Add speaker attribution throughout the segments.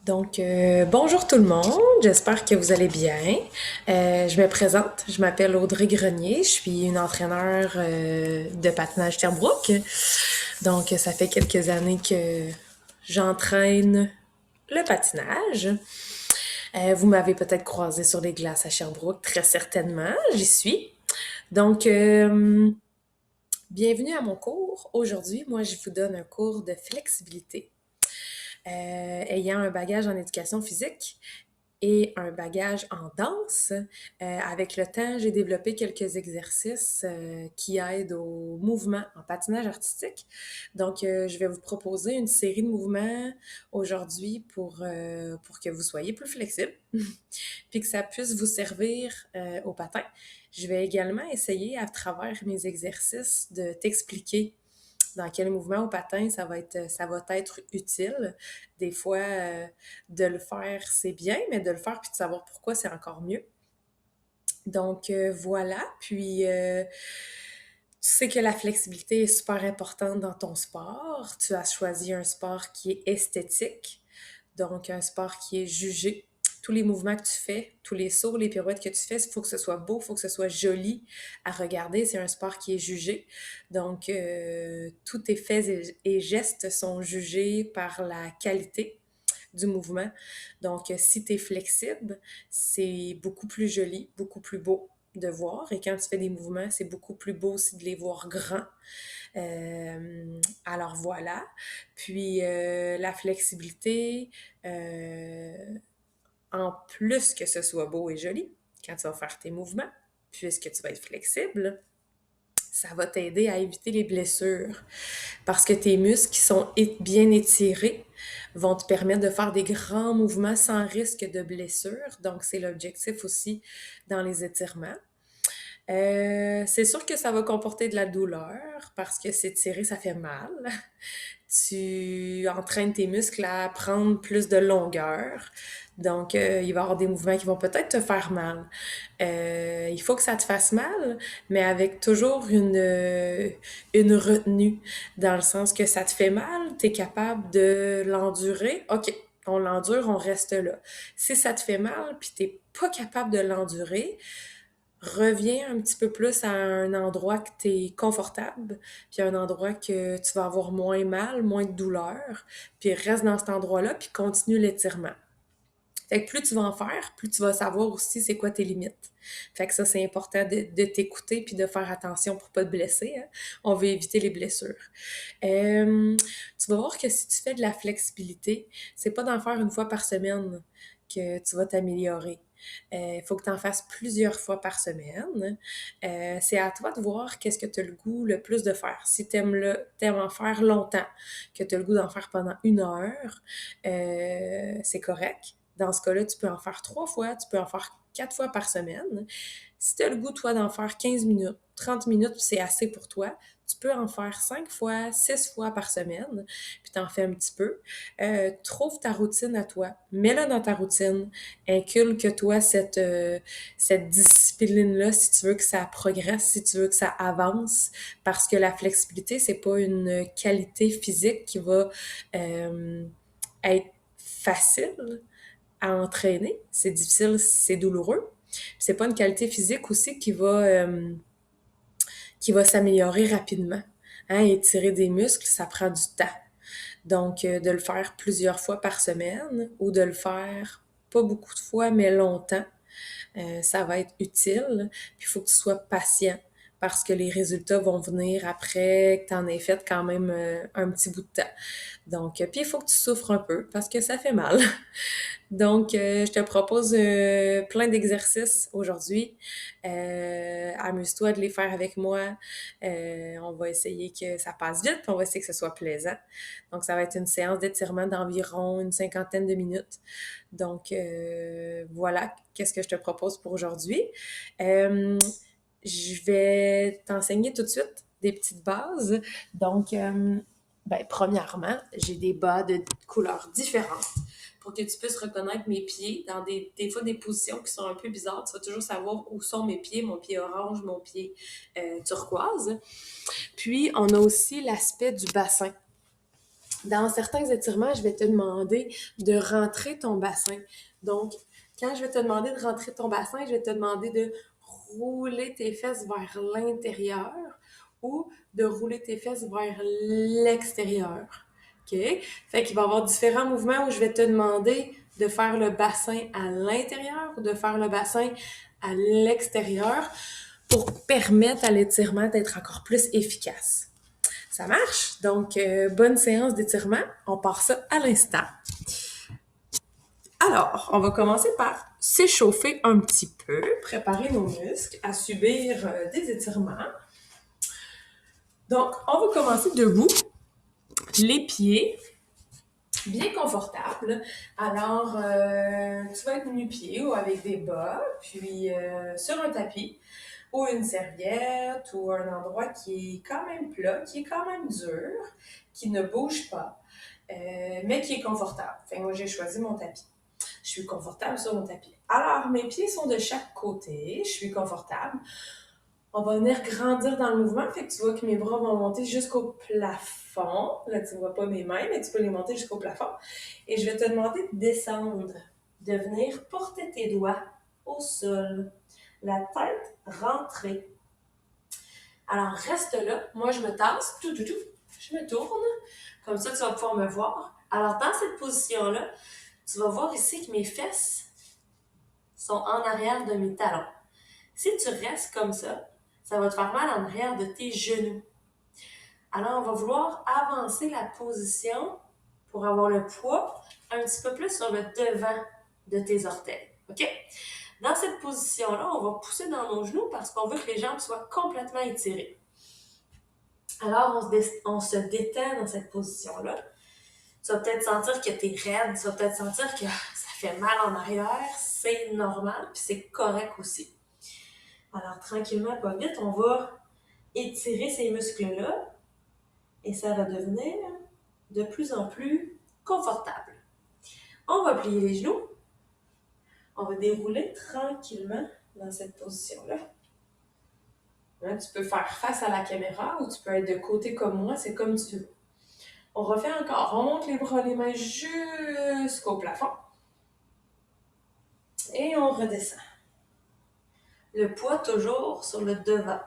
Speaker 1: Bonjour tout le monde, j'espère que vous allez bien. Je me présente, je m'appelle Audrey Grenier, je suis une entraîneur de patinage Sherbrooke. Ça fait quelques années que j'entraîne le patinage. Vous m'avez peut-être croisé sur les glaces à Sherbrooke, très certainement, j'y suis. Donc, euh, Bienvenue à mon cours. Aujourd'hui, moi, je vous donne un cours de flexibilité. Ayant un bagage en éducation physique et un bagage en danse, avec le temps, j'ai développé quelques exercices qui aident au mouvement en patinage artistique. Je vais vous proposer une série de mouvements aujourd'hui pour que vous soyez plus flexible, puis que ça puisse vous servir au patin. Je vais également essayer, à travers mes exercices, de t'expliquer dans quel mouvement au patin ça va être utile. Des fois, de le faire, c'est bien, mais de le faire puis de savoir pourquoi, c'est encore mieux. Voilà. Tu sais que la flexibilité est super importante dans ton sport. Tu as choisi un sport qui est esthétique, donc un sport qui est jugé. Tous les mouvements que tu fais, tous les sauts, les pirouettes que tu fais, il faut que ce soit beau, il faut que ce soit joli à regarder. C'est un sport qui est jugé. Tous tes faits et gestes sont jugés par la qualité du mouvement. Si tu es flexible, c'est beaucoup plus joli, beaucoup plus beau de voir. Et quand tu fais des mouvements, c'est beaucoup plus beau aussi de les voir grands. Alors voilà. La flexibilité, en plus que ce soit beau et joli, quand tu vas faire tes mouvements, puisque tu vas être flexible, ça va t'aider à éviter les blessures. Parce que tes muscles qui sont bien étirés vont te permettre de faire des grands mouvements sans risque de blessure. Donc, c'est l'objectif aussi dans les étirements. C'est sûr que ça va comporter de la douleur parce que s'étirer, ça fait mal. Tu entraînes tes muscles à prendre plus de longueur. Il va y avoir des mouvements qui vont peut-être te faire mal. Il faut que ça te fasse mal, mais avec toujours une retenue, dans le sens que ça te fait mal, tu es capable de l'endurer. OK, on l'endure, on reste là. Si ça te fait mal, puis t'es pas capable de l'endurer, reviens un petit peu plus à un endroit que tu es confortable, puis un endroit que tu vas avoir moins mal, moins de douleur, puis reste dans cet endroit-là, puis continue l'étirement. Fait que plus tu vas en faire, plus tu vas savoir aussi c'est quoi tes limites. Fait que ça, c'est important de t'écouter puis de faire attention pour pas te blesser, hein. On veut éviter les blessures. Tu vas voir que si tu fais de la flexibilité, c'est pas d'en faire une fois par semaine que tu vas t'améliorer. Il faut que tu en fasses plusieurs fois par semaine. C'est à toi de voir qu'est-ce que tu as le goût le plus de faire. Si tu aimes en faire longtemps, que tu as le goût d'en faire pendant 1 heure, c'est correct. Dans ce cas-là, tu peux en faire 3 fois, tu peux en faire 4 fois par semaine. Si tu as le goût, toi, d'en faire 15 minutes, 30 minutes, c'est assez pour toi, tu peux en faire 5 fois, 6 fois par semaine, puis t'en fais un petit peu. Trouve ta routine à toi. Mets-la dans ta routine. Inculque toi cette discipline-là si tu veux que ça progresse, si tu veux que ça avance. Parce que la flexibilité, c'est pas une qualité physique qui va être facile à entraîner. C'est difficile, c'est douloureux. C'est pas une qualité physique aussi qui va s'améliorer rapidement. Hein, étirer des muscles, ça prend du temps. De le faire plusieurs fois par semaine ou de le faire pas beaucoup de fois, mais longtemps, ça va être utile. Puis il faut que tu sois patient parce que les résultats vont venir après que tu en aies fait quand même un petit bout de temps. Puis il faut que tu souffres un peu parce que ça fait mal. Je te propose plein d'exercices aujourd'hui. Amuse-toi de les faire avec moi. On va essayer que ça passe vite, puis on va essayer que ce soit plaisant. Donc, ça va être une séance d'étirement d'environ une cinquantaine de minutes. Voilà, qu'est-ce que je te propose pour aujourd'hui. Euh, je vais t'enseigner tout de suite des petites bases. Premièrement, j'ai des bas de couleurs différentes pour que tu puisses reconnaître mes pieds dans des fois des positions qui sont un peu bizarres. Tu vas toujours savoir où sont mes pieds, mon pied orange, mon pied turquoise. Puis, on a aussi l'aspect du bassin. Dans certains étirements, je vais te demander de rentrer ton bassin. Donc, quand je vais te demander de rentrer ton bassin, je vais te demander de rouler tes fesses vers l'intérieur ou de rouler tes fesses vers l'extérieur. OK? Fait qu'il va y avoir différents mouvements où je vais te demander de faire le bassin à l'intérieur ou de faire le bassin à l'extérieur pour permettre à l'étirement d'être encore plus efficace. Ça marche? Donc, bonne séance d'étirement. On part ça à l'instant. Alors, on va commencer par s'échauffer un petit peu, préparer nos muscles à subir des étirements. Donc, on va commencer debout, les pieds bien confortables. Alors, tu vas être nu-pied ou avec des bas, puis sur un tapis ou une serviette ou un endroit qui est quand même plat, qui est quand même dur, qui ne bouge pas, mais qui est confortable. Fait que moi, j'ai choisi mon tapis. Je suis confortable sur mon tapis. Alors, mes pieds sont de chaque côté. Je suis confortable. On va venir grandir dans le mouvement. Fait que tu vois que mes bras vont monter jusqu'au plafond. Là, tu ne vois pas mes mains, mais tu peux les monter jusqu'au plafond. Et je vais te demander de descendre, de venir porter tes doigts au sol. La tête rentrée. Alors, reste là. Moi, je me tasse. Je me tourne. Comme ça, tu vas pouvoir me voir. Alors, dans cette position-là, tu vas voir ici que mes fesses sont en arrière de mes talons. Si tu restes comme ça va te faire mal en arrière de tes genoux. Alors, on va vouloir avancer la position pour avoir le poids un petit peu plus sur le devant de tes orteils. OK? Dans cette position-là, on va pousser dans nos genoux parce qu'on veut que les jambes soient complètement étirées. Alors, on se détend dans cette position-là. Tu vas peut-être sentir que tu es raide, tu vas peut-être sentir que ça fait mal en arrière, c'est normal, puis c'est correct aussi. Alors, tranquillement, pas vite, on va étirer ces muscles-là et ça va devenir de plus en plus confortable. On va plier les genoux. On va dérouler tranquillement dans cette position-là. Hein, tu peux faire face à la caméra ou tu peux être de côté comme moi, c'est comme tu veux. On refait encore. On monte les bras, les mains jusqu'au plafond. Et on redescend. Le poids toujours sur le devant.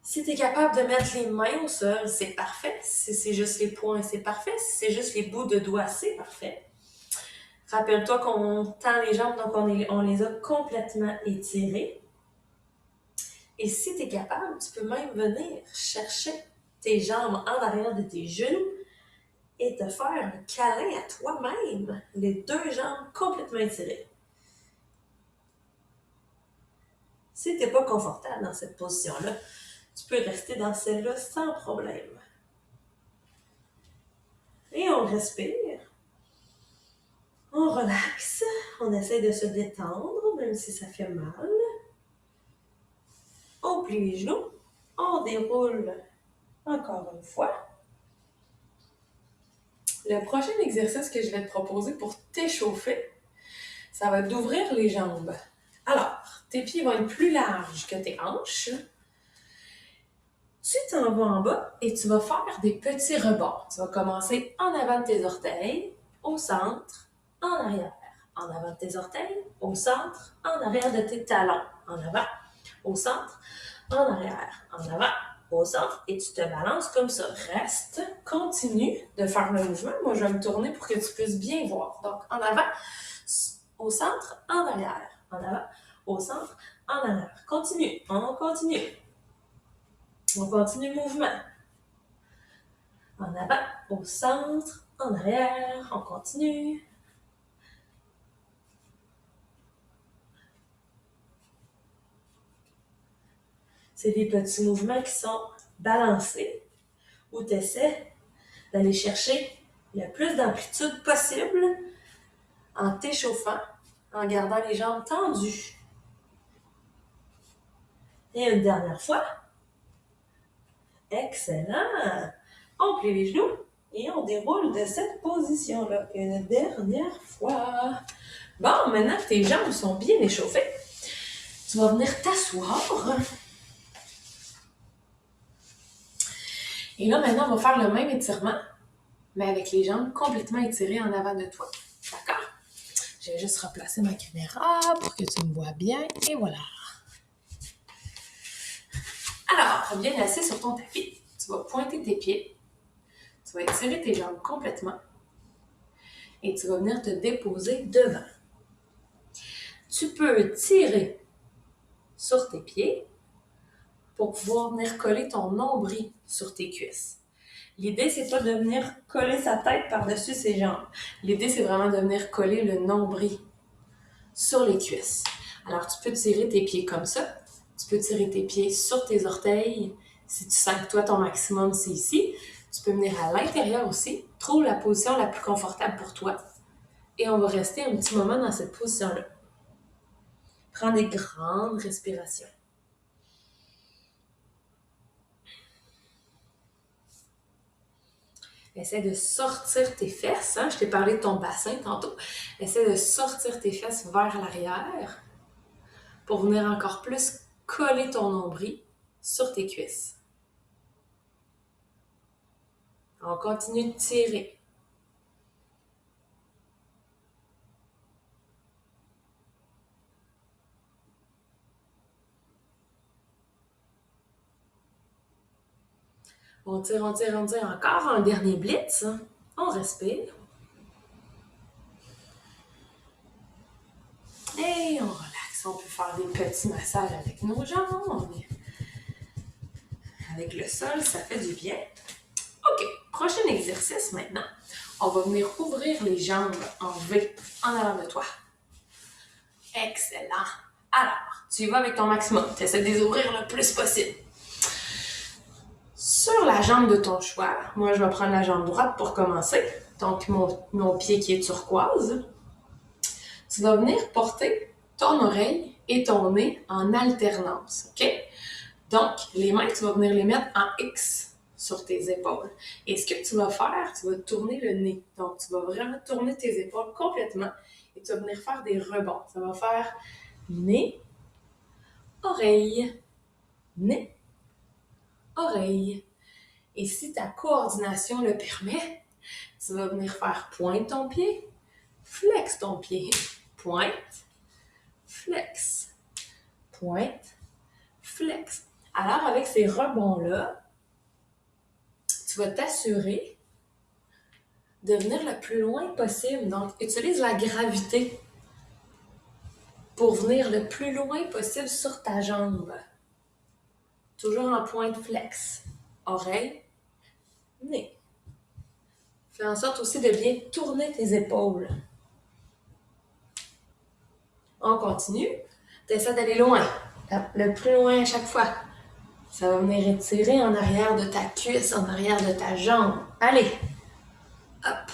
Speaker 1: Si tu es capable de mettre les mains au sol, c'est parfait. Si c'est juste les poings, c'est parfait. Si c'est juste les bouts de doigts, c'est parfait. Rappelle-toi qu'on tend les jambes, donc on les a complètement étirées. Et si tu es capable, tu peux même venir chercher tes jambes en arrière de tes genoux et te faire un câlin à toi-même, les deux jambes complètement étirées. Si tu n'es pas confortable dans cette position-là, tu peux rester dans celle-là sans problème. Et on respire. On relaxe. On essaie de se détendre, même si ça fait mal. On plie les genoux. On déroule encore une fois. Le prochain exercice que je vais te proposer pour t'échauffer, ça va être d'ouvrir les jambes. Alors, tes pieds vont être plus larges que tes hanches. Tu t'en vas en bas et tu vas faire des petits rebords. Tu vas commencer en avant de tes orteils, au centre, en arrière. En avant de tes orteils, au centre, en arrière de tes talons. En avant, au centre, en arrière. En avant, au centre. Et tu te balances comme ça. Reste, continue de faire le mouvement. Moi, je vais me tourner pour que tu puisses bien voir. Donc, en avant, au centre, en arrière. En avant, au centre, en arrière. Continue, on continue. On continue le mouvement. En avant, au centre, en arrière, on continue. C'est des petits mouvements qui sont balancés, où tu essaies d'aller chercher le plus d'amplitude possible en t'échauffant, en gardant les jambes tendues. Et une dernière fois. Excellent! On plie les genoux et on déroule de cette position-là. Une dernière fois. Bon, maintenant que tes jambes sont bien échauffées, tu vas venir t'asseoir. Et là, maintenant, on va faire le même étirement, mais avec les jambes complètement étirées en avant de toi. D'accord? Je vais juste replacer ma caméra pour que tu me vois bien. Et voilà. Alors, bien assis sur ton tapis, tu vas pointer tes pieds. Tu vas étirer tes jambes complètement. Et tu vas venir te déposer devant. Tu peux tirer sur tes pieds pour pouvoir venir coller ton nombril sur tes cuisses. L'idée, c'est pas de venir coller sa tête par-dessus ses jambes. L'idée, c'est vraiment de venir coller le nombril sur les cuisses. Alors, tu peux tirer tes pieds comme ça. Tu peux tirer tes pieds sur tes orteils. Si tu sens que toi, ton maximum, c'est ici. Tu peux venir à l'intérieur aussi. Trouve la position la plus confortable pour toi. Et on va rester un petit moment dans cette position-là. Prends des grandes respirations. Essaie de sortir tes fesses. Hein? Je t'ai parlé de ton bassin tantôt. Essaie de sortir tes fesses vers l'arrière pour venir encore plus coller ton nombril sur tes cuisses. On continue de tirer. On tire, on tire, on tire. Encore un dernier blitz. On respire. Et on relaxe. On peut faire des petits massages avec nos jambes. Avec le sol, ça fait du bien. OK. Prochain exercice maintenant. On va venir ouvrir les jambes en V en avant de toi. Excellent. Alors, tu y vas avec ton maximum. Tu essaies de les ouvrir le plus possible. Sur la jambe de ton choix, moi je vais prendre la jambe droite pour commencer. Donc mon pied qui est turquoise. Tu vas venir porter ton oreille et ton nez en alternance, OK? Donc, les mains, tu vas venir les mettre en X sur tes épaules. Et ce que tu vas faire, tu vas tourner le nez. Donc, tu vas vraiment tourner tes épaules complètement et tu vas venir faire des rebonds. Ça va faire nez, oreille, nez, oreille. Et si ta coordination le permet, tu vas venir faire pointe ton pied, flex ton pied, pointe, flex, pointe, flex. Alors, avec ces rebonds-là, tu vas t'assurer de venir le plus loin possible. Donc, utilise la gravité pour venir le plus loin possible sur ta jambe. Toujours en pointe flex. Oreille, nez. Fais en sorte aussi de bien tourner tes épaules. On continue. Tu essaies d'aller loin. Le plus loin à chaque fois. Ça va venir étirer en arrière de ta cuisse, en arrière de ta jambe. Allez. Hop.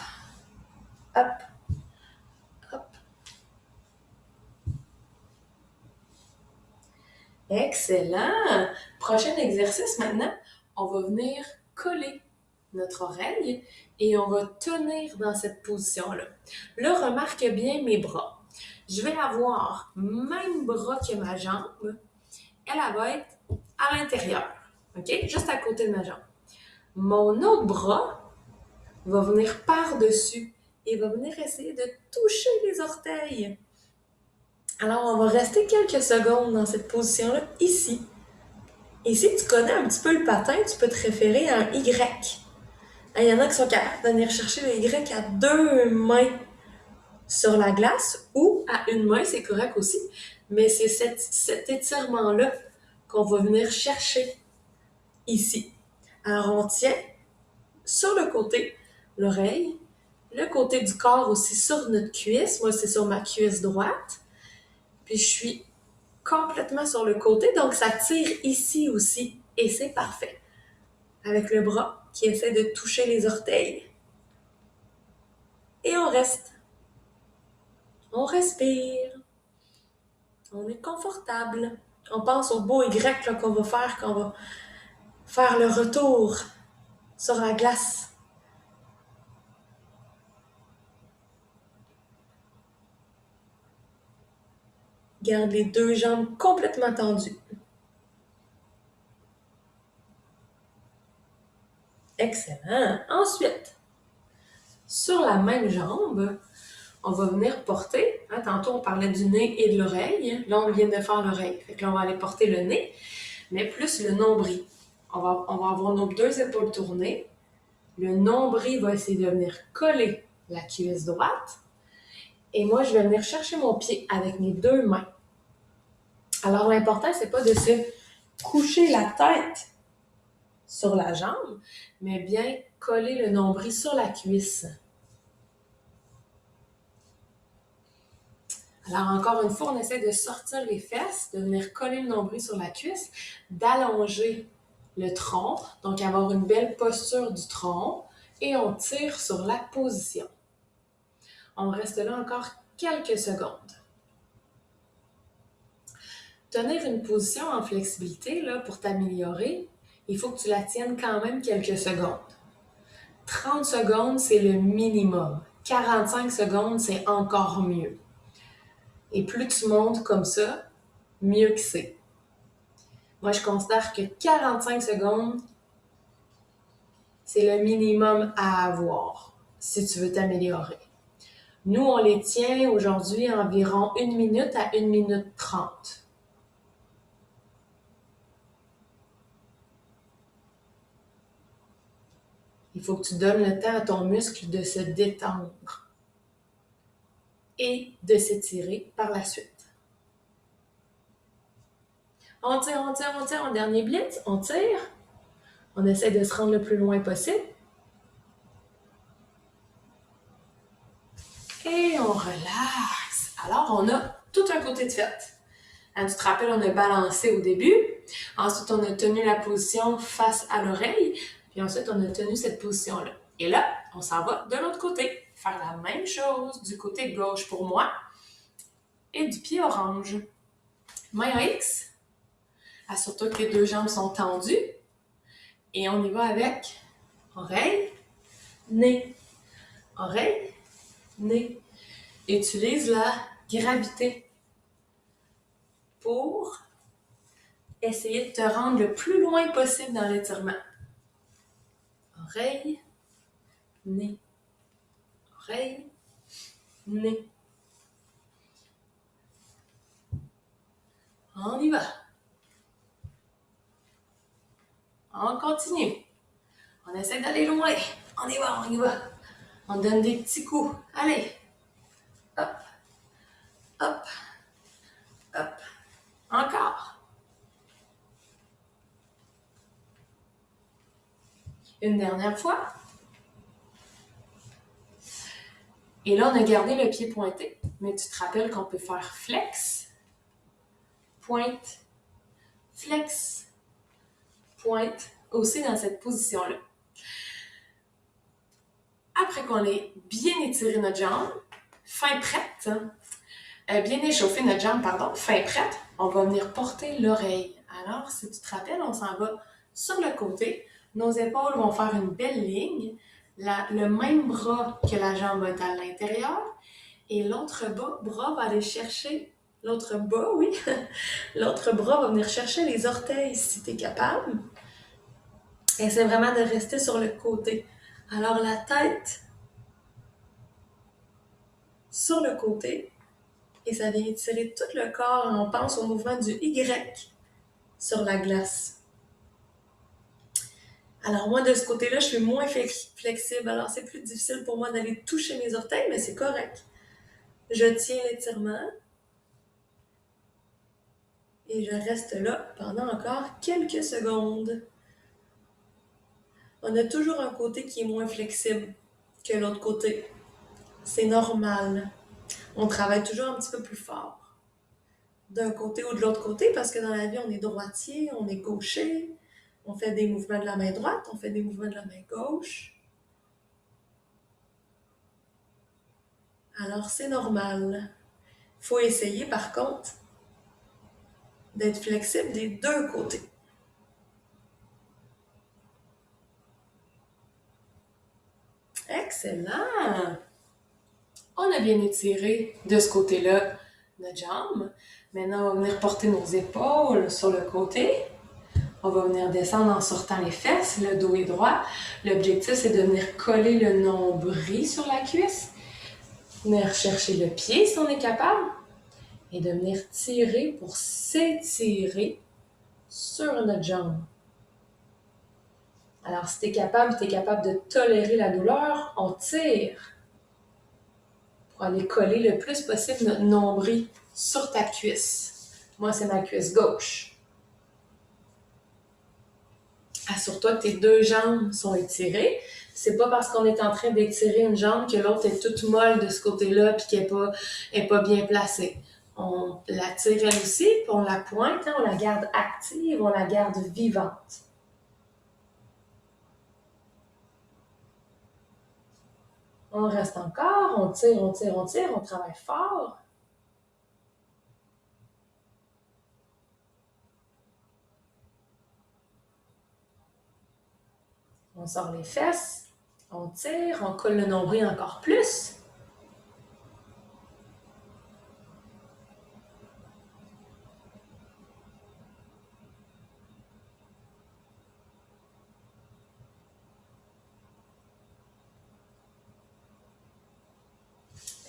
Speaker 1: Hop. Hop. Excellent. Prochain exercice maintenant. On va venir coller notre oreille et on va tenir dans cette position-là. Là, remarque bien mes bras. Je vais avoir même bras que ma jambe. Elle va être à l'intérieur. OK? Juste à côté de ma jambe. Mon autre bras va venir par-dessus et va venir essayer de toucher les orteils. Alors, on va rester quelques secondes dans cette position-là, ici. Et si tu connais un petit peu le patin, tu peux te référer à un Y. Il y en a qui sont capables de venir chercher le Y à 2 mains sur la glace ou à une main, c'est correct aussi. Mais c'est cet étirement-là qu'on va venir chercher ici. Alors, on tient sur le côté, l'oreille, le côté du corps aussi sur notre cuisse. Moi, c'est sur ma cuisse droite. Puis, je suis complètement sur le côté, donc ça tire ici aussi. Et c'est parfait. Avec le bras qui essaie de toucher les orteils. Et on reste. On respire. On est confortable. On pense au beau Y là, qu'on va faire quand on va faire le retour sur la glace. Garde les deux jambes complètement tendues. Excellent. Ensuite, sur la même jambe, on va venir porter, hein, tantôt on parlait du nez et de l'oreille, là on vient de faire l'oreille. Fait que là on va aller porter le nez, mais plus le nombril. On va avoir nos deux épaules tournées. Le nombril va essayer de venir coller la cuisse droite. Et moi, je vais venir chercher mon pied avec mes deux mains. Alors, l'important, c'est pas de se coucher la tête sur la jambe, mais bien coller le nombril sur la cuisse. Alors, encore une fois, on essaie de sortir les fesses, de venir coller le nombril sur la cuisse, d'allonger le tronc, donc avoir une belle posture du tronc, et on tire sur la position. On reste là encore quelques secondes. Tenir une position en flexibilité, là, pour t'améliorer, il faut que tu la tiennes quand même quelques secondes. 30 secondes, c'est le minimum. 45 secondes, c'est encore mieux. Et plus tu montes comme ça, mieux que c'est. Moi, je considère que 45 secondes, c'est le minimum à avoir si tu veux t'améliorer. Nous, on les tient aujourd'hui environ 1 minute à 1 minute 30. Il faut que tu donnes le temps à ton muscle de se détendre et de s'étirer par la suite. On tire, on tire, on tire. En dernier blitz, on tire. On essaie de se rendre le plus loin possible. Et on relaxe. Alors, on a tout un côté de fête. Hein, tu te rappelles, on a balancé au début. Ensuite, on a tenu la position face à l'oreille. Puis ensuite, on a tenu cette position-là. Et là, on s'en va de l'autre côté. Faire la même chose du côté gauche pour moi et du pied orange. Main en X. Assure-toi que les deux jambes sont tendues. Et on y va avec oreille, nez, oreille, nez. Utilise la gravité pour essayer de te rendre le plus loin possible dans l'étirement. Oreille, nez, oreille, nez. On y va. On continue. On essaie d'aller loin. On y va, on y va. On donne des petits coups. Allez. Hop, hop, hop. Encore. Une dernière fois. Et là, on a gardé le pied pointé. Mais tu te rappelles qu'on peut faire flex, pointe, flex, pointe, aussi dans cette position-là. Après qu'on ait bien étiré notre jambe, fin prête, bien échauffé notre jambe, pardon, fin prête, on va venir porter l'oreille. Alors, si tu te rappelles, on s'en va sur le côté. Nos épaules vont faire une belle ligne. Le même bras que la jambe va être à l'intérieur. Et l'autre bras va aller chercher, l'autre bras va venir chercher les orteils si tu es capable. Et c'est vraiment de rester sur le côté. Alors la tête sur le côté et ça vient étirer tout le corps. On pense au mouvement du Y sur la glace. Alors moi, de ce côté-là, je suis moins flexible. Alors c'est plus difficile pour moi d'aller toucher mes orteils, mais c'est correct. Je tiens l'étirement et je reste là pendant encore quelques secondes. On a toujours un côté qui est moins flexible que l'autre côté. C'est normal. On travaille toujours un petit peu plus fort d'un côté ou de l'autre côté parce que dans la vie, on est droitier, on est gaucher, on fait des mouvements de la main droite, on fait des mouvements de la main gauche. Alors, c'est normal. Il faut essayer, par contre, d'être flexible des deux côtés. Excellent! On a bien étiré de ce côté-là notre jambe. Maintenant, on va venir porter nos épaules sur le côté. On va venir descendre en sortant les fesses, le dos est droit. L'objectif, c'est de venir coller le nombril sur la cuisse. Venir chercher le pied si on est capable. Et de venir tirer pour s'étirer sur notre jambe. Alors, si tu es capable de tolérer la douleur, on tire pour aller coller le plus possible notre nombril sur ta cuisse. Moi, c'est ma cuisse gauche. Assure-toi que tes deux jambes sont étirées. C'est pas parce qu'on est en train d'étirer une jambe que l'autre est toute molle de ce côté-là puis qu'elle est pas bien placée. On la tire elle aussi, puis on la pointe, on la garde active, on la garde vivante. On reste encore, on tire, on travaille fort. On sort les fesses, on tire, on colle le nombril encore plus.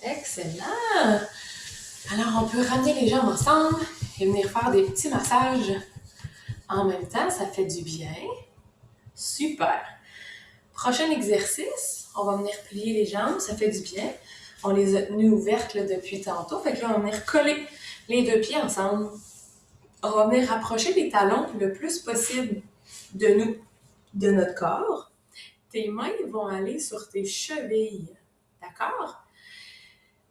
Speaker 1: Excellent! Alors, on peut ramener les jambes ensemble et venir faire des petits massages. En même temps, ça fait du bien. Super! Prochain exercice, on va venir plier les jambes, ça fait du bien. On les a tenues ouvertes là, depuis tantôt. Fait que là, on va venir coller les deux pieds ensemble. On va venir rapprocher les talons le plus possible de nous, de notre corps. Tes mains vont aller sur tes chevilles. D'accord?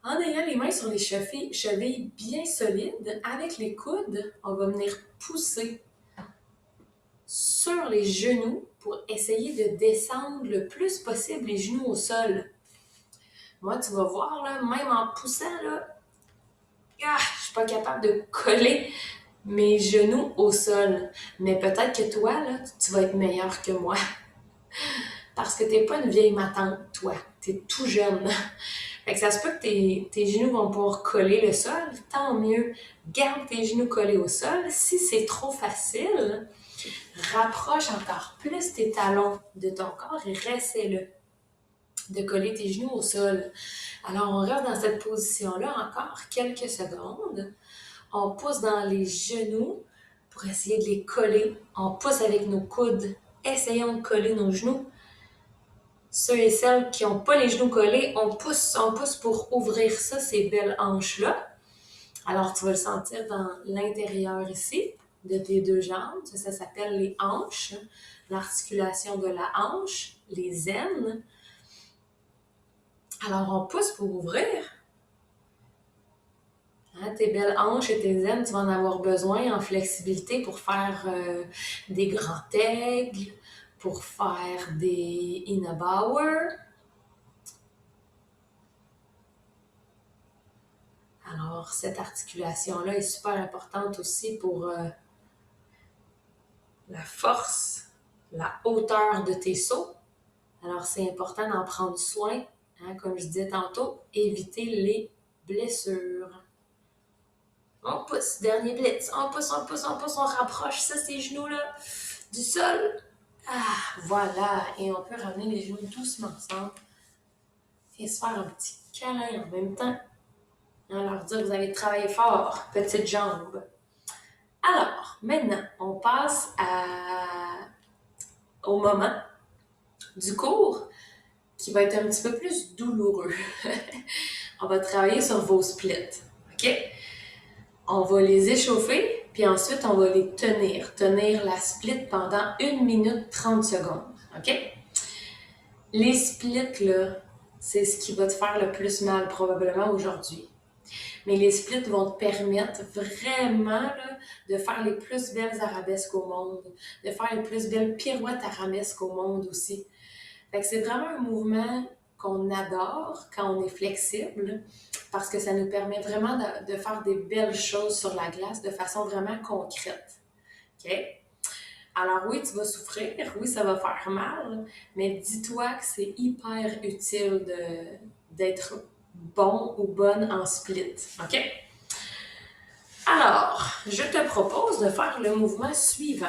Speaker 1: En ayant les mains sur les chevilles bien solides, avec les coudes, on va venir pousser sur les genoux pour essayer de descendre le plus possible les genoux au sol. Moi, tu vas voir, là, même en poussant, là, je suis pas capable de coller mes genoux au sol. Mais peut-être que toi, là, tu vas être meilleur que moi. Parce que t'es pas une vieille matante, toi. T'es tout jeune. Fait que ça se peut que tes genoux vont pouvoir coller le sol. Tant mieux. Garde tes genoux collés au sol. Si c'est trop facile, rapproche encore plus tes talons de ton corps et reste-le de coller tes genoux au sol. Alors, on reste dans cette position-là encore quelques secondes. On pousse dans les genoux pour essayer de les coller. On pousse avec nos coudes. Essayons de coller nos genoux. Ceux et celles qui n'ont pas les genoux collés, on pousse pour ouvrir ça, ces belles hanches-là. Alors, tu vas le sentir dans l'intérieur ici de tes deux jambes. Ça s'appelle les hanches, l'articulation de la hanche, les aines. Alors, on pousse pour ouvrir. Tes belles hanches et tes aines, tu vas en avoir besoin en flexibilité pour faire des grands aigles, pour faire des Innebauer. Alors, cette articulation-là est super importante aussi pour la force, la hauteur de tes sauts. Alors, c'est important d'en prendre soin. Comme je disais tantôt, éviter les blessures. On pousse, dernier blitz. On pousse, on rapproche ça, ces genoux-là, du sol. Voilà. Et on peut ramener les genoux doucement ensemble et se faire un petit câlin en même temps. Leur dire que vous avez travaillé fort, petite jambe. Alors, maintenant, on passe au moment du cours qui va être un petit peu plus douloureux. On va travailler sur vos splits, OK? On va les échauffer, puis ensuite, on va les tenir. Tenir la split pendant 1 minute 30 secondes, OK? Les splits, là, c'est ce qui va te faire le plus mal probablement aujourd'hui. Mais les splits vont te permettre vraiment là, de faire les plus belles arabesques au monde, de faire les plus belles pirouettes arabesques au monde aussi. Fait que c'est vraiment un mouvement qu'on adore quand on est flexible parce que ça nous permet vraiment de faire des belles choses sur la glace de façon vraiment concrète. OK? Alors oui, tu vas souffrir, oui, ça va faire mal, mais dis-toi que c'est hyper utile d'être bon ou bonne en split. OK? Alors, je te propose de faire le mouvement suivant.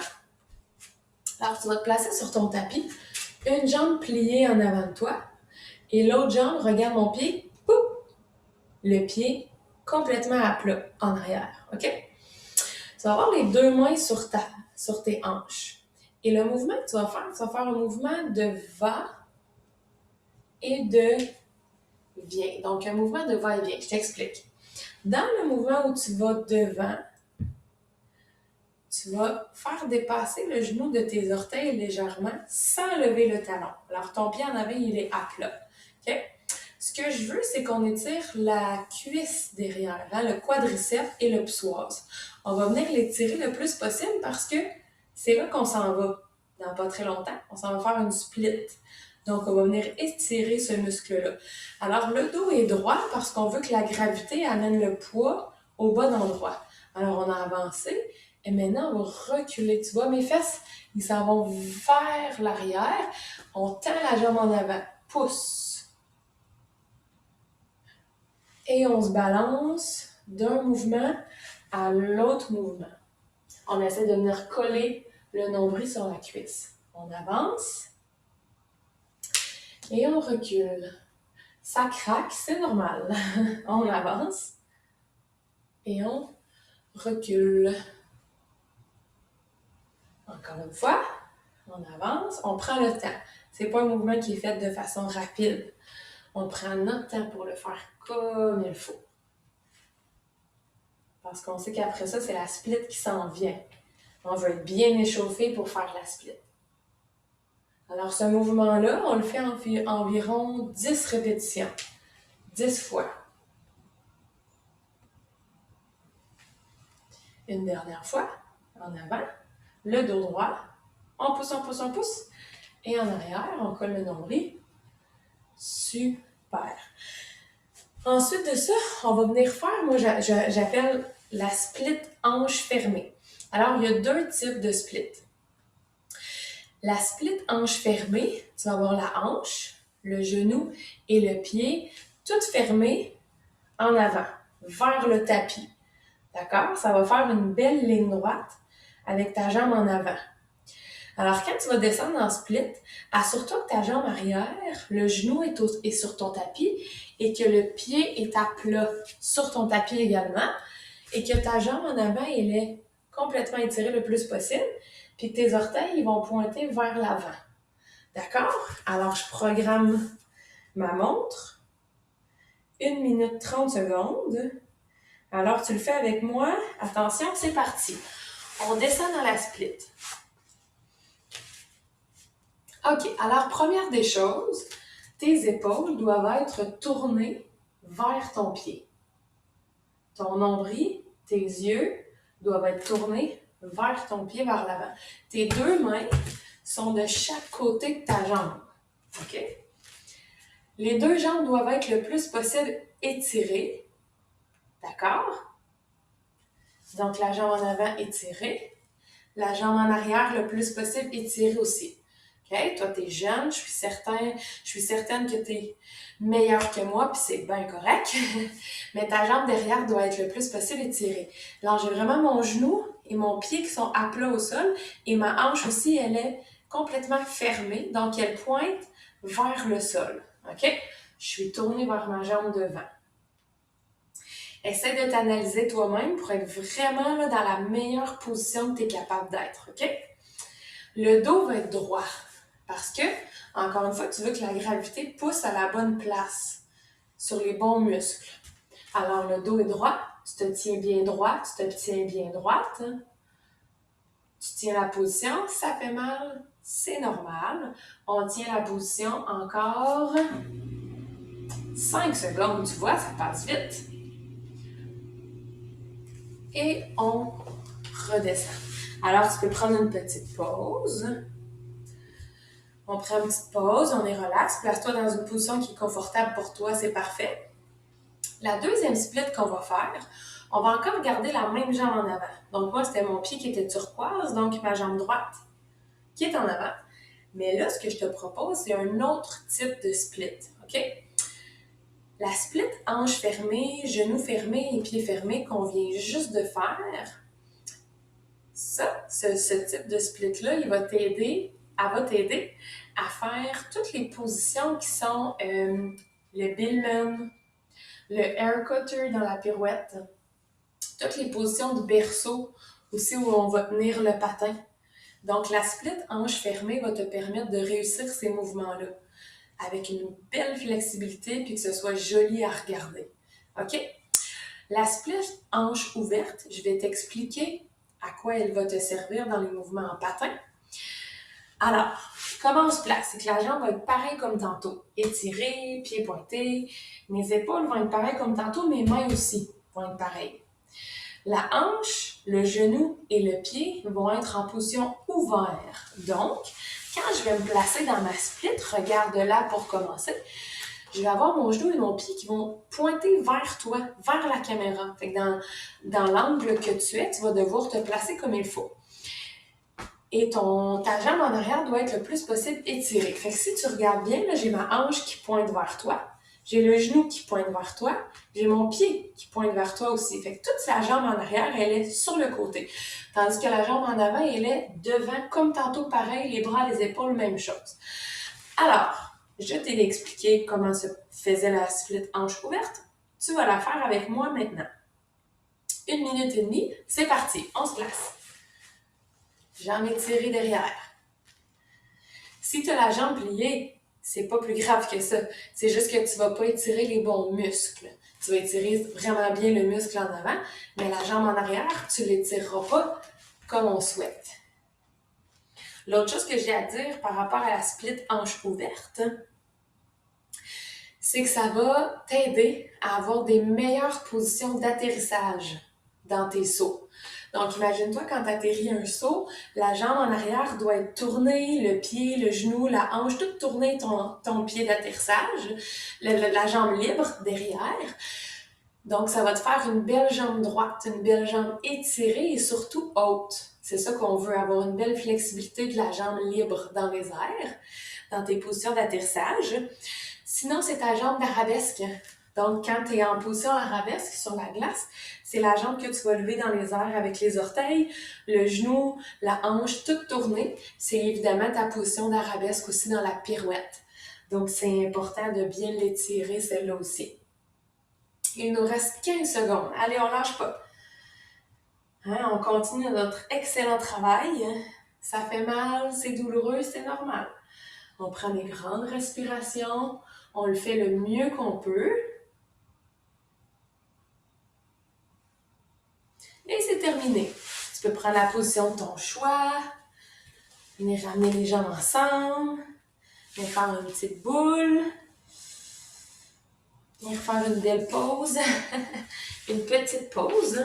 Speaker 1: Alors, tu vas te placer sur ton tapis, une jambe pliée en avant de toi, et l'autre jambe, regarde mon pied, pouf, le pied complètement à plat en arrière, OK? Tu vas avoir les deux mains sur tes hanches. Et le mouvement que tu vas faire un mouvement de va et de vient. Donc, un mouvement de va et vient. Je t'explique. Dans le mouvement où tu vas devant, tu vas faire dépasser le genou de tes orteils légèrement sans lever le talon. Alors, ton pied en avant, il est à plat. OK? Ce que je veux, c'est qu'on étire la cuisse derrière, hein, le quadriceps et le psoas. On va venir l'étirer le plus possible parce que c'est là qu'on s'en va dans pas très longtemps. On s'en va faire une split. Donc, on va venir étirer ce muscle-là. Alors, le dos est droit parce qu'on veut que la gravité amène le poids au bon endroit. Alors, on a avancé et maintenant, on va reculer. Tu vois, mes fesses, ils s'en vont vers l'arrière. On tend la jambe en avant. Pousse. Et on se balance d'un mouvement à l'autre mouvement. On essaie de venir coller le nombril sur la cuisse. On avance et on recule. Ça craque, c'est normal. On avance et on recule. Encore une fois, on avance, on prend le temps. C'est pas un mouvement qui est fait de façon rapide. On prend notre temps pour le faire comme il faut. Parce qu'on sait qu'après ça, c'est la split qui s'en vient. On veut être bien échauffé pour faire la split. Alors, ce mouvement-là, on le fait environ 10 répétitions. 10 fois. Une dernière fois, en avant, le dos droit. On pousse, on pousse, on pousse. Et en arrière, on colle le nombril. Super. Ensuite de ça, on va venir faire, moi j'appelle la split hanche fermée. Alors, il y a deux types de split. La split hanche fermée, tu vas avoir la hanche, le genou et le pied, toutes fermées en avant, vers le tapis. D'accord? Ça va faire une belle ligne droite avec ta jambe en avant. Alors, quand tu vas descendre en split, assure-toi que ta jambe arrière, le genou est sur ton tapis et que le pied est à plat sur ton tapis également et que ta jambe en avant, elle est complètement étirée le plus possible puis que tes orteils, ils vont pointer vers l'avant. D'accord? Alors, je programme ma montre. 1 minute 30 secondes. Alors, tu le fais avec moi. Attention, c'est parti. On descend dans la split. OK, alors, première des choses, tes épaules doivent être tournées vers ton pied. Ton nombril, tes yeux doivent être tournés vers ton pied, vers l'avant. Tes deux mains sont de chaque côté de ta jambe. OK? Les deux jambes doivent être le plus possible étirées. D'accord? Donc, la jambe en avant étirée. La jambe en arrière le plus possible étirée aussi. OK? Toi, tu es jeune, je suis certaine que tu es meilleure que moi, puis c'est bien correct. Mais ta jambe derrière doit être le plus possible étirée. Alors, j'ai vraiment mon genou et mon pied qui sont à plat au sol. Et ma hanche aussi, elle est complètement fermée. Donc, elle pointe vers le sol. OK? Je suis tournée vers ma jambe devant. Essaie de t'analyser toi-même pour être vraiment là, dans la meilleure position que tu es capable d'être. OK? Le dos va être droit parce que, encore une fois, tu veux que la gravité pousse à la bonne place, sur les bons muscles. Alors, le dos est droit, tu te tiens bien droit, tu te tiens bien droite. Tu tiens la position, ça fait mal, c'est normal. On tient la position encore 5 secondes, tu vois, ça passe vite. Et on redescend. Alors, tu peux prendre une petite pause. On prend une petite pause, on est relax. Place-toi dans une position qui est confortable pour toi, c'est parfait. La deuxième split qu'on va faire, on va encore garder la même jambe en avant. Donc, moi, c'était mon pied qui était turquoise, donc ma jambe droite qui est en avant. Mais là, ce que je te propose, c'est un autre type de split. OK? La split hanche fermée, genou fermé et pied fermé qu'on vient juste de faire, Ce type de split-là, elle va t'aider à faire toutes les positions qui sont le Billman, le air cutter dans la pirouette, toutes les positions de berceau aussi où on va tenir le patin. Donc, la split hanche fermée va te permettre de réussir ces mouvements-là avec une belle flexibilité puis que ce soit joli à regarder. OK? La split hanche ouverte, je vais t'expliquer à quoi elle va te servir dans les mouvements en patin. Alors, comment on se place? C'est que la jambe va être pareille comme tantôt. Étirée, pieds pointés. Mes épaules vont être pareilles comme tantôt, mes mains aussi vont être pareilles. La hanche, le genou et le pied vont être en position ouverte. Donc, quand je vais me placer dans ma split, regarde là pour commencer, je vais avoir mon genou et mon pied qui vont pointer vers toi, vers la caméra. Fait que dans l'angle que tu es, tu vas devoir te placer comme il faut. Et ta jambe en arrière doit être le plus possible étirée. Fait que si tu regardes bien, là, j'ai ma hanche qui pointe vers toi. J'ai le genou qui pointe vers toi. J'ai mon pied qui pointe vers toi aussi. Fait que toute la jambe en arrière, elle est sur le côté. Tandis que la jambe en avant, elle est devant, comme tantôt pareil, les bras, les épaules, même chose. Alors, je t'ai expliqué comment se faisait la split hanche ouverte. Tu vas la faire avec moi maintenant. 1 minute et demie, c'est parti, on se place. Jambe étirée derrière. Si tu as la jambe pliée, c'est pas plus grave que ça. C'est juste que tu vas pas étirer les bons muscles. Tu vas étirer vraiment bien le muscle en avant, mais la jambe en arrière, tu l'étireras pas comme on souhaite. L'autre chose que j'ai à dire par rapport à la split hanche ouverte, c'est que ça va t'aider à avoir des meilleures positions d'atterrissage dans tes sauts. Donc, imagine-toi quand tu atterris un saut, la jambe en arrière doit être tournée, le pied, le genou, la hanche, tout tourner ton pied d'atterrissage, la jambe libre derrière. Donc, ça va te faire une belle jambe droite, une belle jambe étirée et surtout haute. C'est ça qu'on veut, avoir une belle flexibilité de la jambe libre dans les airs, dans tes positions d'atterrissage. Sinon, c'est ta jambe d'arabesque. Donc, quand tu es en position arabesque sur la glace, c'est la jambe que tu vas lever dans les airs avec les orteils, le genou, la hanche, tout tourné. C'est évidemment ta position d'arabesque aussi dans la pirouette. Donc, c'est important de bien l'étirer, celle-là aussi. Il nous reste 15 secondes. Allez, on lâche pas. Hein, on continue notre excellent travail. Ça fait mal, c'est douloureux, c'est normal. On prend des grandes respirations. On le fait le mieux qu'on peut. Et c'est terminé. Tu peux prendre la position de ton choix. Venir ramener les jambes ensemble. Venir faire une petite boule. Venir faire une belle pause. Une petite pause.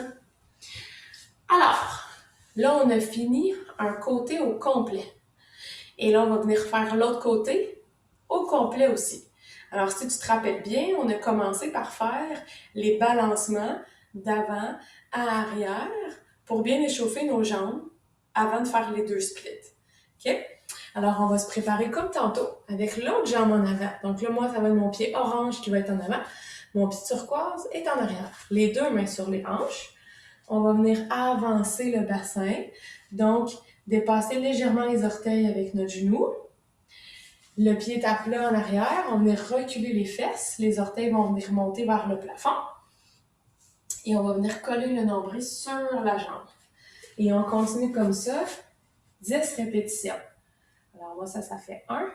Speaker 1: Alors, là, on a fini un côté au complet. Et là, on va venir faire l'autre côté au complet aussi. Alors, si tu te rappelles bien, on a commencé par faire les balancements d'avant à arrière pour bien échauffer nos jambes avant de faire les deux splits. OK? Alors, on va se préparer comme tantôt avec l'autre jambe en avant. Donc là, moi, ça va être mon pied orange qui va être en avant. Mon pied turquoise est en arrière. Les deux mains sur les hanches. On va venir avancer le bassin. Donc, dépasser légèrement les orteils avec notre genou. Le pied est à plat en arrière. On va venir reculer les fesses. Les orteils vont venir monter vers le plafond. Et on va venir coller le nombril sur la jambe. Et on continue comme ça, 10 répétitions. Alors moi, ça fait 1.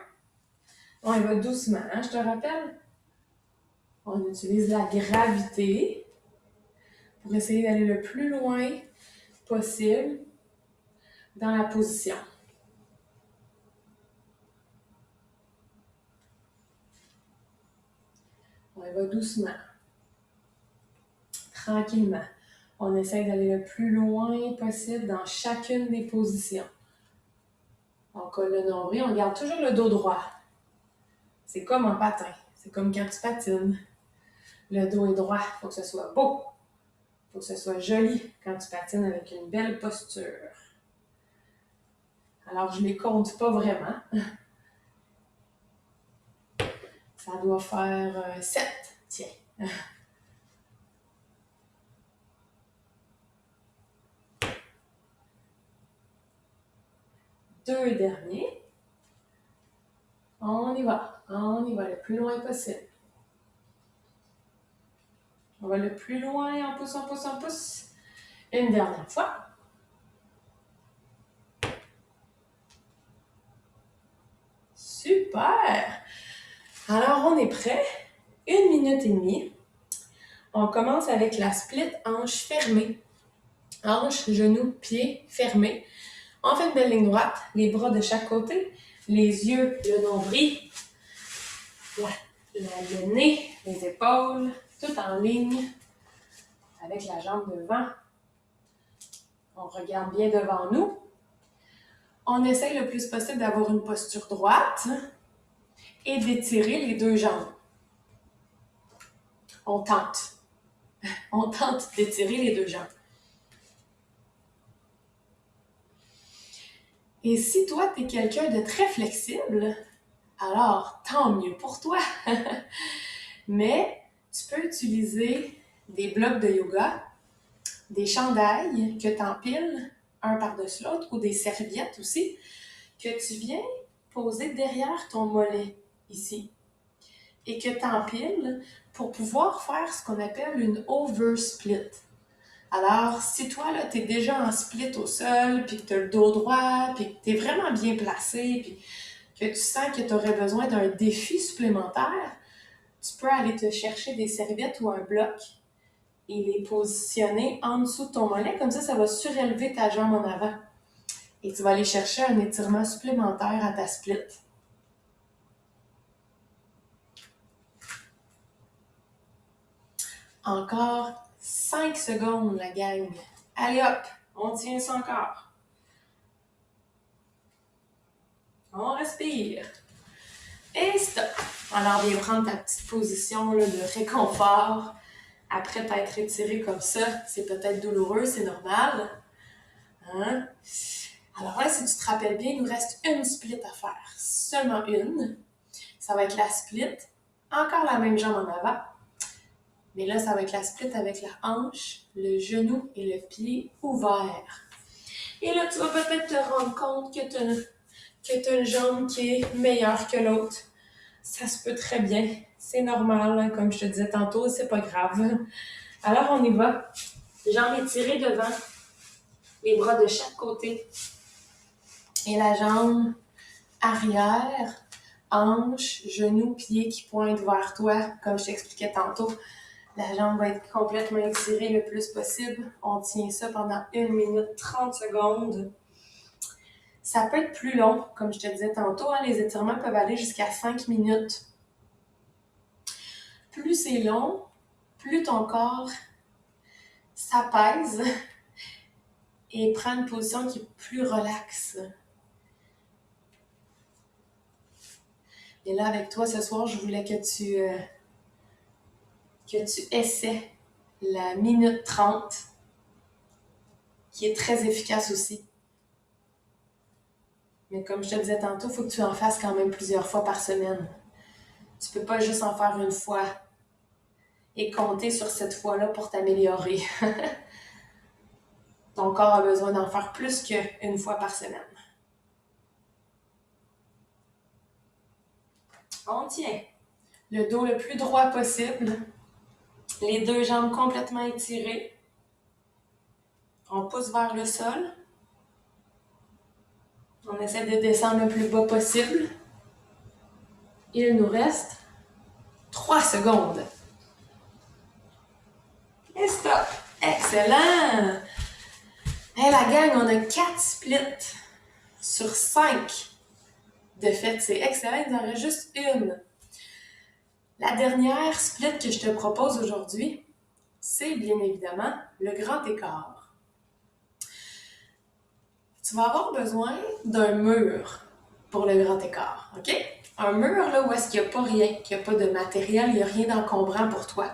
Speaker 1: On y va doucement, hein, je te rappelle. On utilise la gravité pour essayer d'aller le plus loin possible dans la position. On y va doucement, tranquillement. On essaie d'aller le plus loin possible dans chacune des positions. On colle le nombril, on garde toujours le dos droit. C'est comme un patin, c'est comme quand tu patines. Le dos est droit, il faut que ce soit beau. Il faut que ce soit joli quand tu patines avec une belle posture. Alors, je ne les compte pas vraiment. Ça doit faire 7. Tiens. 2 derniers. On y va le plus loin possible. On va le plus loin, on pousse, on pousse, on pousse. Une dernière fois. Super! Alors, on est prêt. 1 minute et demie. On commence avec la split hanche fermée. Hanche, genoux, pieds fermés. On fait une belle ligne droite, les bras de chaque côté, les yeux, le nombril, le nez, les épaules, tout en ligne avec la jambe devant. On regarde bien devant nous. On essaye le plus possible d'avoir une posture droite et d'étirer les 2 jambes. On tente. On tente d'étirer les 2 jambes. Et si toi, tu es quelqu'un de très flexible, alors tant mieux pour toi. Mais tu peux utiliser des blocs de yoga, des chandails que tu empiles un par-dessus l'autre ou des serviettes aussi que tu viens poser derrière ton mollet ici et que tu empiles pour pouvoir faire ce qu'on appelle une oversplit. Alors, si toi, là, t'es déjà en split au sol, puis que t'as le dos droit, puis que t'es vraiment bien placé, puis que tu sens que tu aurais besoin d'un défi supplémentaire, tu peux aller te chercher des serviettes ou un bloc et les positionner en dessous de ton mollet. Comme ça va surélever ta jambe en avant. Et tu vas aller chercher un étirement supplémentaire à ta split. Encore 5 secondes, la gang. Allez hop, on tient ça encore. On respire. Et stop. Alors, viens prendre ta petite position là, de réconfort. Après t'être étiré comme ça, c'est peut-être douloureux, c'est normal. Hein? Alors là, si tu te rappelles bien, il nous reste une split à faire. Seulement une. Ça va être la split. Encore la même jambe en avant. Mais là, ça va être la split avec la hanche, le genou et le pied ouverts. Et là, tu vas peut-être te rendre compte que tu as une jambe qui est meilleure que l'autre. Ça se peut très bien. C'est normal, hein, comme je te disais tantôt, c'est pas grave. Alors, on y va. Jambes étirées devant, les bras de chaque côté. Et la jambe arrière, hanche, genou, pied qui pointent vers toi, comme je t'expliquais tantôt. La jambe va être complètement étirée le plus possible. On tient ça pendant 1 minute 30 secondes. Ça peut être plus long, comme je te disais tantôt. Hein, les étirements peuvent aller jusqu'à 5 minutes. Plus c'est long, plus ton corps s'apaise et prend une position qui est plus relaxe. Et là, avec toi, ce soir, je voulais que tu essaies la minute 30, qui est très efficace aussi. Mais comme je te disais tantôt, il faut que tu en fasses quand même plusieurs fois par semaine. Tu peux pas juste en faire une fois et compter sur cette fois-là pour t'améliorer. Ton corps a besoin d'en faire plus qu'une fois par semaine. On tient. Le dos le plus droit possible. Les 2 jambes complètement étirées. On pousse vers le sol. On essaie de descendre le plus bas possible. Il nous reste 3 secondes. Et stop! Excellent! Hey, la gang, on a 4 splits sur 5 de fait. C'est excellent, il en reste juste une. La dernière split que je te propose aujourd'hui, c'est bien évidemment le grand écart. Tu vas avoir besoin d'un mur pour le grand écart, OK? Un mur là où est-ce qu'il n'y a pas rien, qu'il n'y a pas de matériel, il n'y a rien d'encombrant pour toi.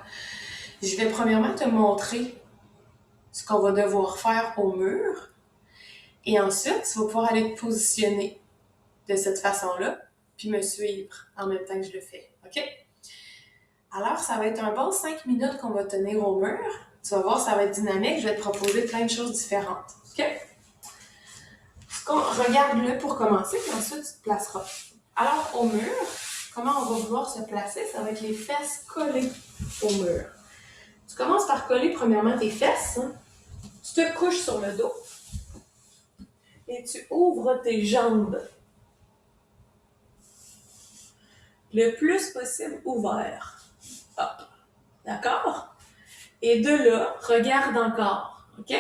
Speaker 1: Je vais premièrement te montrer ce qu'on va devoir faire au mur et ensuite, tu vas pouvoir aller te positionner de cette façon-là puis me suivre en même temps que je le fais, OK? Alors, ça va être un bon 5 minutes qu'on va tenir au mur. Tu vas voir, ça va être dynamique. Je vais te proposer plein de choses différentes. OK? Regarde-le pour commencer, puis ensuite tu te placeras. Alors, au mur, comment on va vouloir se placer? Ça va être les fesses collées au mur. Tu commences par coller premièrement tes fesses. Hein? Tu te couches sur le dos et tu ouvres tes jambes. Le plus possible ouvert. Hop. D'accord? Et de là, regarde encore. OK?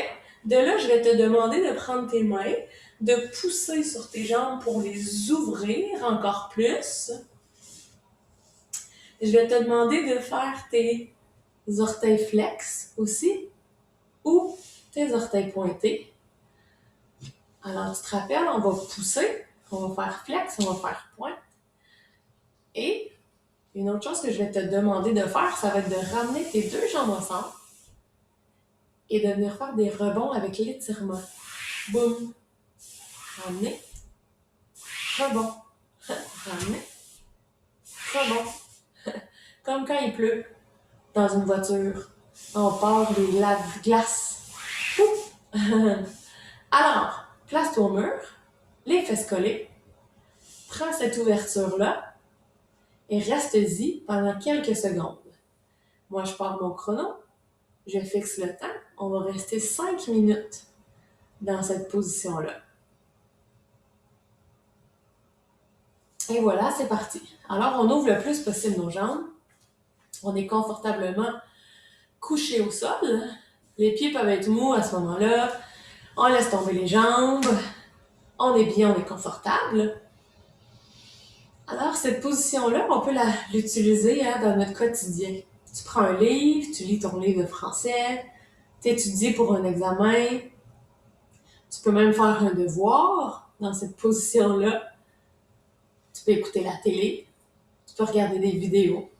Speaker 1: De là, je vais te demander de prendre tes mains, de pousser sur tes jambes pour les ouvrir encore plus. Je vais te demander de faire tes orteils flex aussi ou tes orteils pointés. Alors, tu te rappelles, on va pousser, on va faire flex, on va faire pointe. Et une autre chose que je vais te demander de faire, ça va être de ramener tes deux jambes ensemble et de venir faire des rebonds avec l'étirement. Boum! Ramener, rebond, ramener, rebond. Comme quand il pleut dans une voiture. On part des lave-glaces. Alors, place-toi au mur, les fesses collées, prends cette ouverture-là et reste-y pendant quelques secondes. Moi, je pars mon chrono, je fixe le temps, on va rester 5 minutes dans cette position-là. Et voilà, c'est parti. Alors, on ouvre le plus possible nos jambes. On est confortablement couché au sol. Les pieds peuvent être mous à ce moment-là. On laisse tomber les jambes. On est bien, on est confortable. Alors, cette position-là, on peut l'utiliser dans notre quotidien. Tu prends un livre, tu lis ton livre de français, tu étudies pour un examen. Tu peux même faire un devoir dans cette position-là. Tu peux écouter la télé, tu peux regarder des vidéos.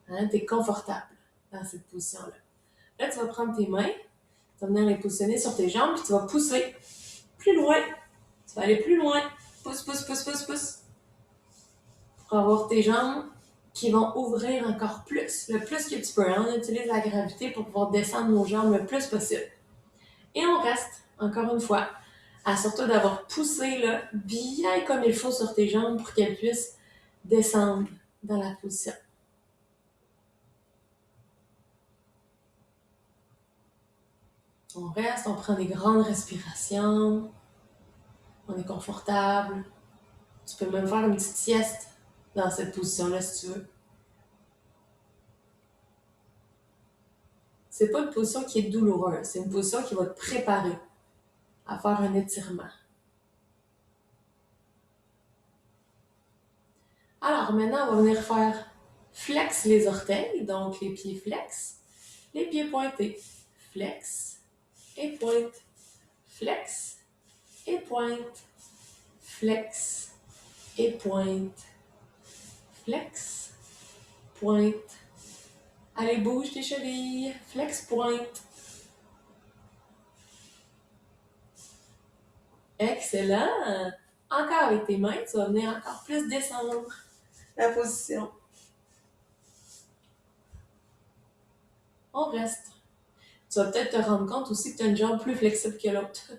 Speaker 1: Hein, tu es confortable dans cette position-là. Là, tu vas prendre tes mains, tu vas venir les positionner sur tes jambes, puis tu vas pousser plus loin. Tu vas aller plus loin. Pousse, pousse, pousse, pousse, pousse. Pour avoir tes jambes qui vont ouvrir encore plus, le plus que tu peux. Hein? On utilise la gravité pour pouvoir descendre nos jambes le plus possible. Et on reste, encore une fois, assure-toi d'avoir poussé là, bien comme il faut sur tes jambes pour qu'elles puissent descendre dans la position. On reste, on prend des grandes respirations, on est confortable. Tu peux même faire une petite sieste dans cette position-là si tu veux. C'est pas une position qui est douloureuse, c'est une position qui va te préparer à faire un étirement. Alors maintenant, on va venir faire flex les orteils, donc les pieds flex, les pieds pointés. Flex et pointe, flex et pointe, flex et pointe, flex, pointe. Allez, bouge tes chevilles, flex, pointe. Excellent! Encore avec tes mains, tu vas venir encore plus descendre la position. On reste. Tu vas peut-être te rendre compte aussi que tu as une jambe plus flexible que l'autre.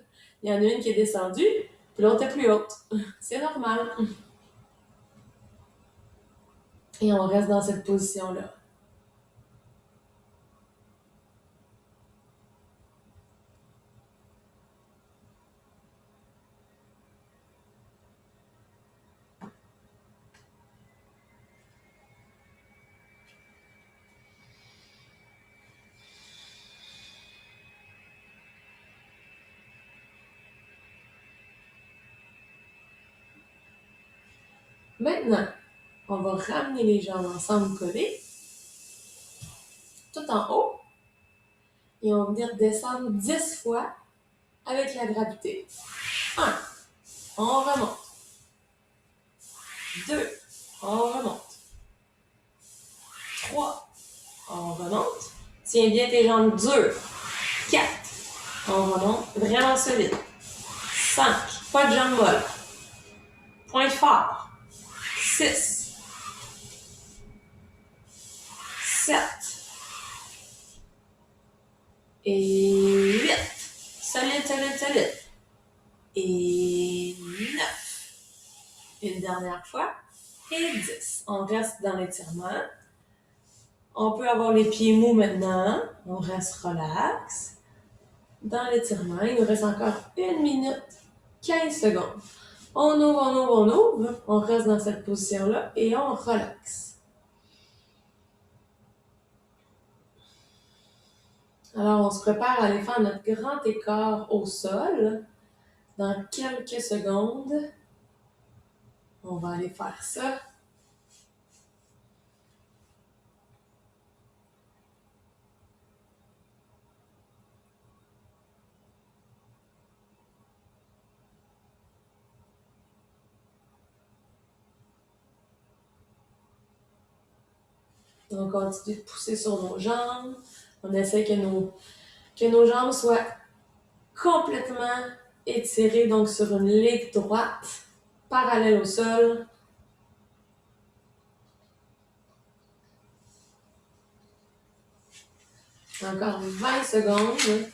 Speaker 1: Il y en a une qui est descendue, puis l'autre est plus haute. C'est normal. Et on reste dans cette position-là. Maintenant, on va ramener les jambes ensemble collées, tout en haut, et on va venir descendre 10 fois avec la gravité. 1, on remonte. 2, on remonte. 3, on remonte. Tiens bien tes jambes dures. 4, on remonte vraiment solide. 5, pas de jambes molles. Pointe fort. 6, 7 et 8. Solide, solide, solide. Et 9. Une dernière fois. Et 10. On reste dans l'étirement. On peut avoir les pieds mous maintenant. On reste relax. Dans l'étirement, il nous reste encore 1 minute 15 secondes. On ouvre, on ouvre, on ouvre. On reste dans cette position-là et on relaxe. Alors, on se prépare à aller faire notre grand écart au sol. Dans quelques secondes, on va aller faire ça. On continue de pousser sur nos jambes. On essaie que nos jambes soient complètement étirées, donc sur une ligne droite, parallèle au sol. Encore 20 secondes.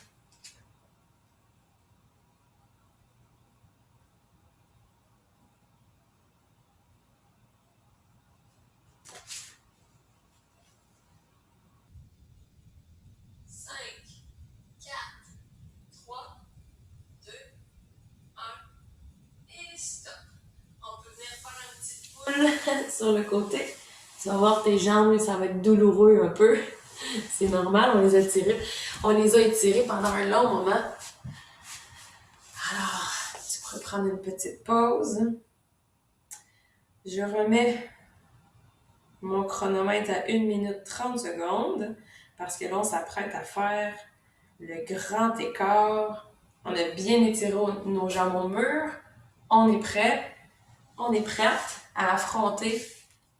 Speaker 1: Sur le côté. Tu vas voir tes jambes, ça va être douloureux un peu. C'est normal, on les a étirées pendant un long moment. Alors, tu pourrais prendre une petite pause. Je remets mon chronomètre à 1 minute 30 secondes parce que là, on s'apprête à faire le grand écart. On a bien étiré nos jambes au mur. On est prêt. On est prête à affronter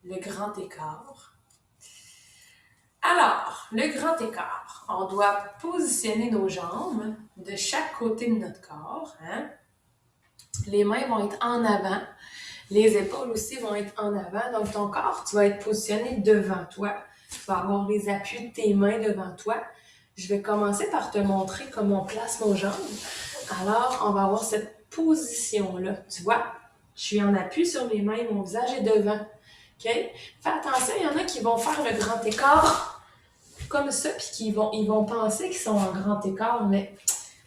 Speaker 1: le grand écart. Alors, le grand écart, on doit positionner nos jambes de chaque côté de notre corps. Hein? Les mains vont être en avant, les épaules aussi vont être en avant. Donc, ton corps, tu vas être positionné devant toi. Tu vas avoir les appuis de tes mains devant toi. Je vais commencer par te montrer comment on place nos jambes. Alors, on va avoir cette position-là. Tu vois, je suis en appui sur mes mains, mon visage est devant. OK? Fais attention, il y en a qui vont faire le grand écart comme ça, puis ils vont penser qu'ils sont en grand écart, mais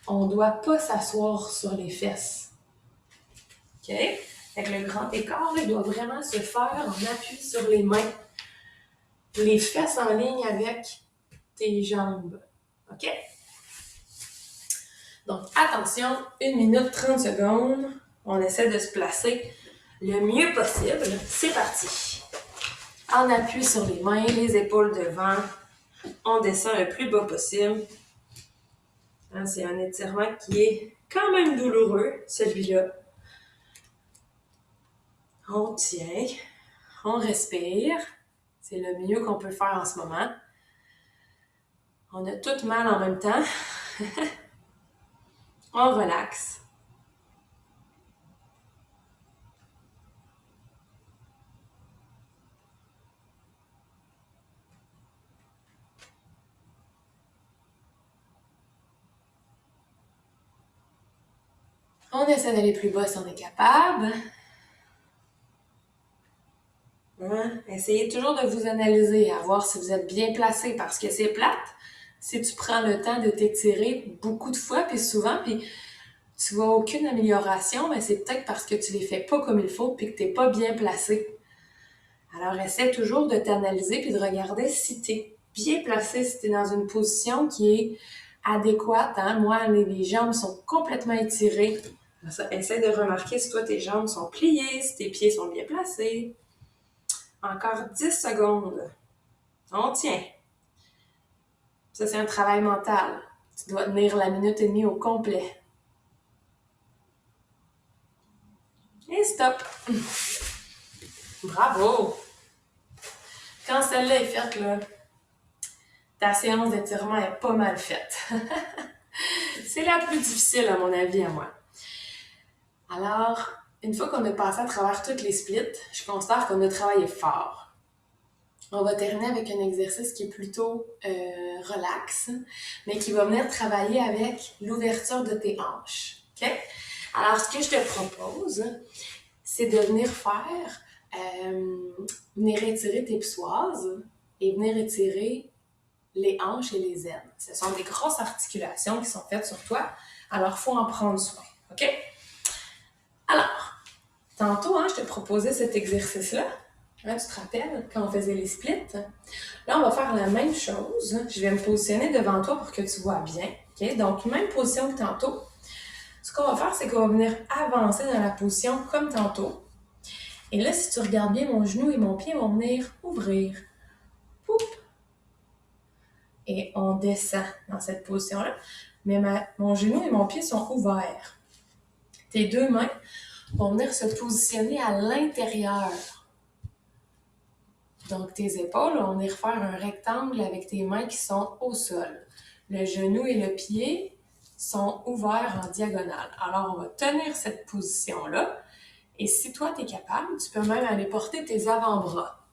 Speaker 1: on ne doit pas s'asseoir sur les fesses. OK? Fait que le grand écart, il doit vraiment se faire en appui sur les mains. Les fesses en ligne avec tes jambes. OK? Donc, attention, 1 minute 30 secondes. On essaie de se placer le mieux possible. C'est parti. En appui sur les mains, les épaules devant. On descend le plus bas possible. Hein, c'est un étirement qui est quand même douloureux, celui-là. On tient. On respire. C'est le mieux qu'on peut faire en ce moment. On a tout mal en même temps. On relaxe. On essaie d'aller plus bas si on est capable. Hein? Essayez toujours de vous analyser, à voir si vous êtes bien placé, parce que c'est plate si tu prends le temps de t'étirer beaucoup de fois, puis souvent, puis tu vois aucune amélioration, mais c'est peut-être parce que tu les fais pas comme il faut, puis que tu n'es pas bien placé. Alors, essaie toujours de t'analyser, puis de regarder si tu es bien placé, si tu es dans une position qui est adéquate. Hein? Moi, les jambes sont complètement étirées. Essaie de remarquer si toi, tes jambes sont pliées, si tes pieds sont bien placés. Encore 10 secondes. On tient. Ça, c'est un travail mental. Tu dois tenir la minute et demie au complet. Et stop. Bravo. Quand celle-là est faite, là, ta séance d'étirement est pas mal faite. C'est la plus difficile, à mon avis, à moi. Alors, une fois qu'on a passé à travers toutes les splits, je considère qu'on a travaillé fort. On va terminer avec un exercice qui est plutôt relax, mais qui va venir travailler avec l'ouverture de tes hanches. OK? Alors, ce que je te propose, c'est de venir étirer tes psoas et venir étirer les hanches et les aines. Ce sont des grosses articulations qui sont faites sur toi, alors il faut en prendre soin, OK? Alors, tantôt, je te proposais cet exercice-là. Tu te rappelles quand on faisait les splits? Là, on va faire la même chose. Je vais me positionner devant toi pour que tu vois bien. OK? Donc, même position que tantôt. Ce qu'on va faire, c'est qu'on va venir avancer dans la position comme tantôt. Et là, si tu regardes bien, mon genou et mon pied vont venir ouvrir. Poup! Et on descend dans cette position-là. Mais mon genou et mon pied sont ouverts. Tes deux mains vont venir se positionner à l'intérieur. Donc, tes épaules, on va venir faire un rectangle avec tes mains qui sont au sol. Le genou et le pied sont ouverts en diagonale. Alors, on va tenir cette position-là. Et si toi, tu es capable, tu peux même aller porter tes avant-bras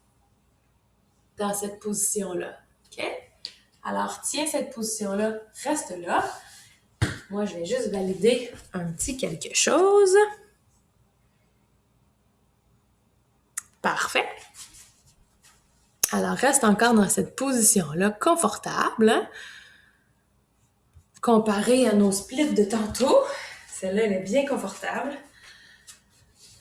Speaker 1: dans cette position-là. OK? Alors, tiens cette position-là, reste là. Moi, je vais juste valider un petit quelque chose. Parfait. Alors, reste encore dans cette position-là, confortable. Comparé à nos splits de tantôt, celle-là, elle est bien confortable.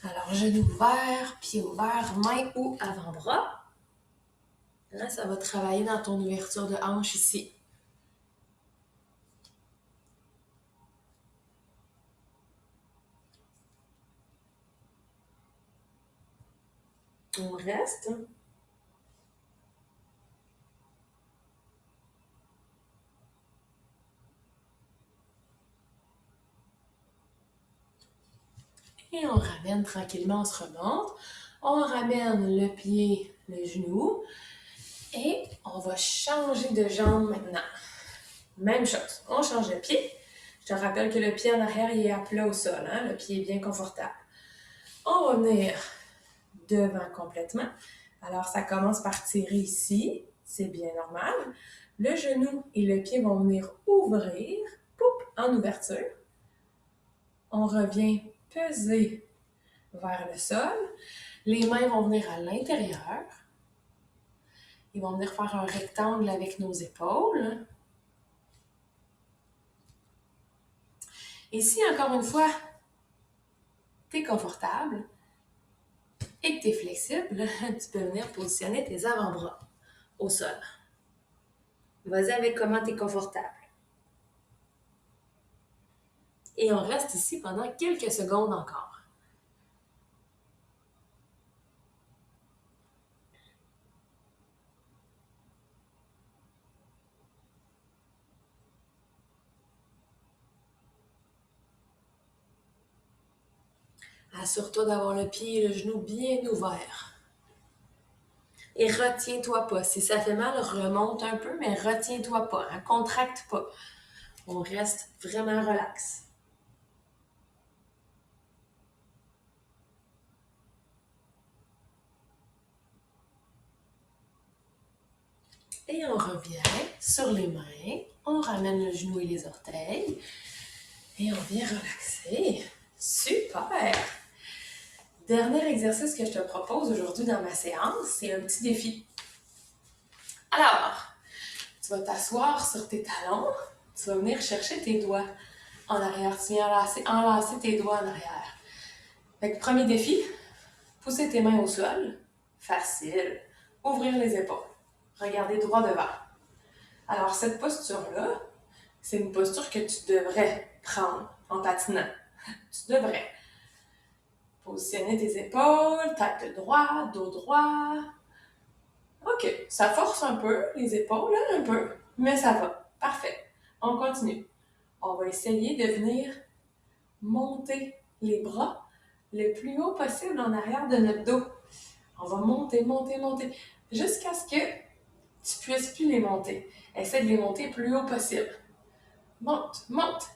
Speaker 1: Alors, genoux ouverts, pieds ouverts, mains ou avant-bras. Là, ça va travailler dans ton ouverture de hanche ici. On reste. Et on ramène tranquillement, on se remonte. On ramène le pied, le genou. Et on va changer de jambe maintenant. Même chose. On change de pied. Je te rappelle que le pied en arrière, il est à plat au sol. Le pied est bien confortable. On va venir devant complètement. Alors, ça commence par tirer ici. C'est bien normal. Le genou et le pied vont venir ouvrir. Poup, en ouverture. On revient peser vers le sol. Les mains vont venir à l'intérieur. Ils vont venir faire un rectangle avec nos épaules. Et si, encore une fois, tu es confortable et que tu es flexible, tu peux venir positionner tes avant-bras au sol. Vas-y avec comment tu es confortable. Et on reste ici pendant quelques secondes encore. Assure-toi d'avoir le pied et le genou bien ouverts. Et retiens-toi pas. Si ça fait mal, remonte un peu, mais retiens-toi pas. Contracte pas. On reste vraiment relax. Et on revient sur les mains. On ramène le genou et les orteils. Et on vient relaxer. Super! Dernier exercice que je te propose aujourd'hui dans ma séance, c'est un petit défi. Alors, tu vas t'asseoir sur tes talons, tu vas venir chercher tes doigts en arrière. Tu viens enlacer tes doigts en arrière. Fait que premier défi, pousser tes mains au sol. Facile. Ouvrir les épaules. Regarder droit devant. Alors, cette posture-là, c'est une posture que tu devrais prendre en patinant. Tu devrais. Positionner tes épaules, tête droite, dos droit. OK, ça force un peu les épaules, un peu, mais ça va. Parfait. On continue. On va essayer de venir monter les bras le plus haut possible en arrière de notre dos. On va monter, monter, monter, jusqu'à ce que tu puisses plus les monter. Essaie de les monter le plus haut possible. Monte, monte.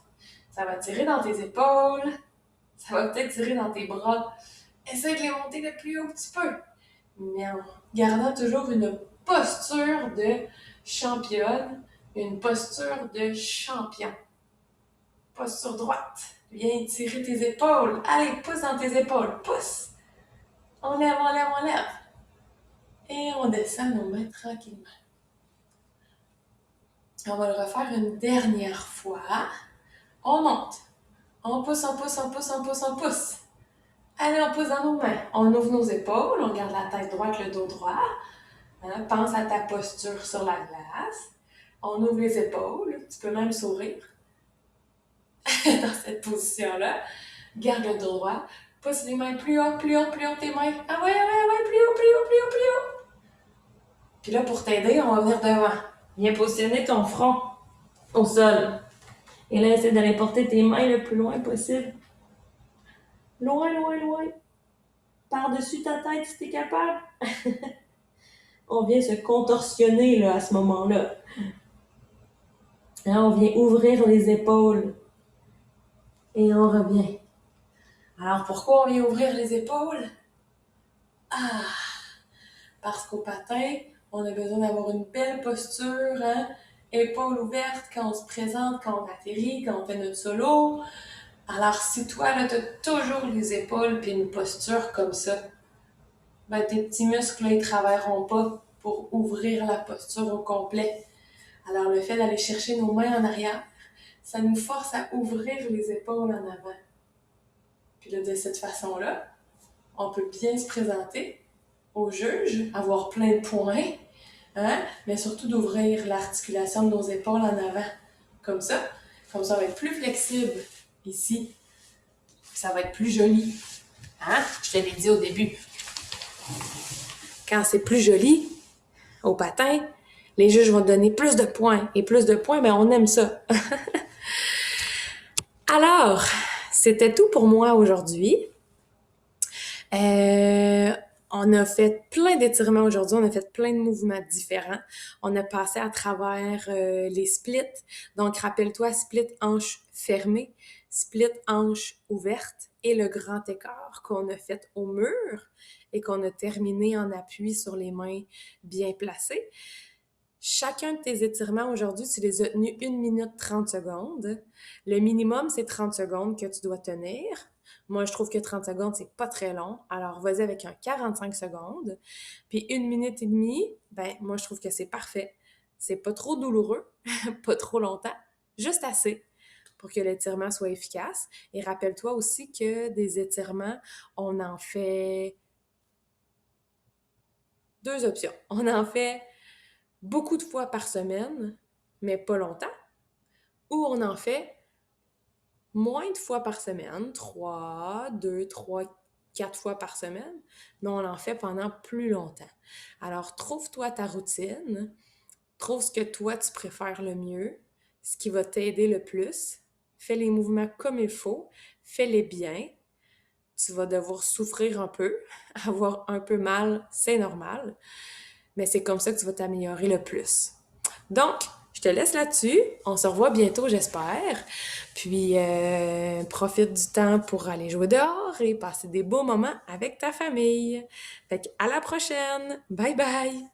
Speaker 1: Ça va tirer dans tes épaules. Ça va peut-être tirer dans tes bras. Essaie de les monter le plus haut que tu peux. Mais en gardant toujours une posture de championne, une posture de champion. Posture droite. Viens étirer tes épaules. Allez, pousse dans tes épaules. Pousse. On lève, on lève, on lève. Et on descend nos mains tranquillement. On va le refaire une dernière fois. On monte. On pousse, on pousse, on pousse, on pousse, on pousse. Allez, on pousse dans nos mains. On ouvre nos épaules, on garde la tête droite, le dos droit. Hein, pense à ta posture sur la glace. On ouvre les épaules. Tu peux même sourire dans cette position-là. Garde le dos droit. Pousse les mains plus haut, plus haut, plus haut tes mains. Ah ouais, plus haut, plus haut, plus haut, plus haut. Puis là, pour t'aider, on va venir devant. Viens positionner ton front au sol. Et là, essaie d'aller porter tes mains le plus loin possible. Loin, loin, loin. Par-dessus ta tête si t'es capable. On vient se contorsionner là, à ce moment-là. Là, on vient ouvrir les épaules. Et on revient. Alors, pourquoi on vient ouvrir les épaules? Parce qu'au patin, on a besoin d'avoir une belle posture, hein? Épaules ouvertes quand on se présente, quand on atterrit, quand on fait notre solo. Alors, si toi, là, t'as toujours les épaules puis une posture comme ça, ben, tes petits muscles, là, ils travailleront pas pour ouvrir la posture au complet. Alors, le fait d'aller chercher nos mains en arrière, ça nous force à ouvrir les épaules en avant. Puis là, de cette façon-là, on peut bien se présenter au juge, avoir plein de points, hein? Mais surtout d'ouvrir l'articulation de nos épaules en avant. Comme ça, on va être plus flexible ici. Ça va être plus joli. Hein? Je te l'ai dit au début. Quand c'est plus joli, au patin, les juges vont donner plus de points. Et plus de points, ben on aime ça. Alors, c'était tout pour moi aujourd'hui. On a fait plein d'étirements aujourd'hui, on a fait plein de mouvements différents. On a passé à travers les splits. Donc, rappelle-toi, split hanche fermée, split hanche ouverte et le grand écart qu'on a fait au mur et qu'on a terminé en appui sur les mains bien placées. Chacun de tes étirements aujourd'hui, tu les as tenus 1 minute 30 secondes. Le minimum, c'est 30 secondes que tu dois tenir. Moi, je trouve que 30 secondes, c'est pas très long. Alors, vas-y avec un 45 secondes. Puis 1 minute et demie, ben, moi, je trouve que c'est parfait. C'est pas trop douloureux, pas trop longtemps, juste assez pour que l'étirement soit efficace. Et rappelle-toi aussi que des étirements, on en fait 2 options. On en fait beaucoup de fois par semaine, mais pas longtemps, ou on en fait moins de fois par semaine, 3, 2, 3, 4 fois par semaine, mais on en fait pendant plus longtemps. Alors, trouve-toi ta routine, trouve ce que toi tu préfères le mieux, ce qui va t'aider le plus, fais les mouvements comme il faut, fais-les bien. Tu vas devoir souffrir un peu, avoir un peu mal, c'est normal, mais c'est comme ça que tu vas t'améliorer le plus. Donc, je te laisse là-dessus. On se revoit bientôt, j'espère. Puis, profite du temps pour aller jouer dehors et passer des beaux moments avec ta famille. Fait qu'à la prochaine! Bye bye!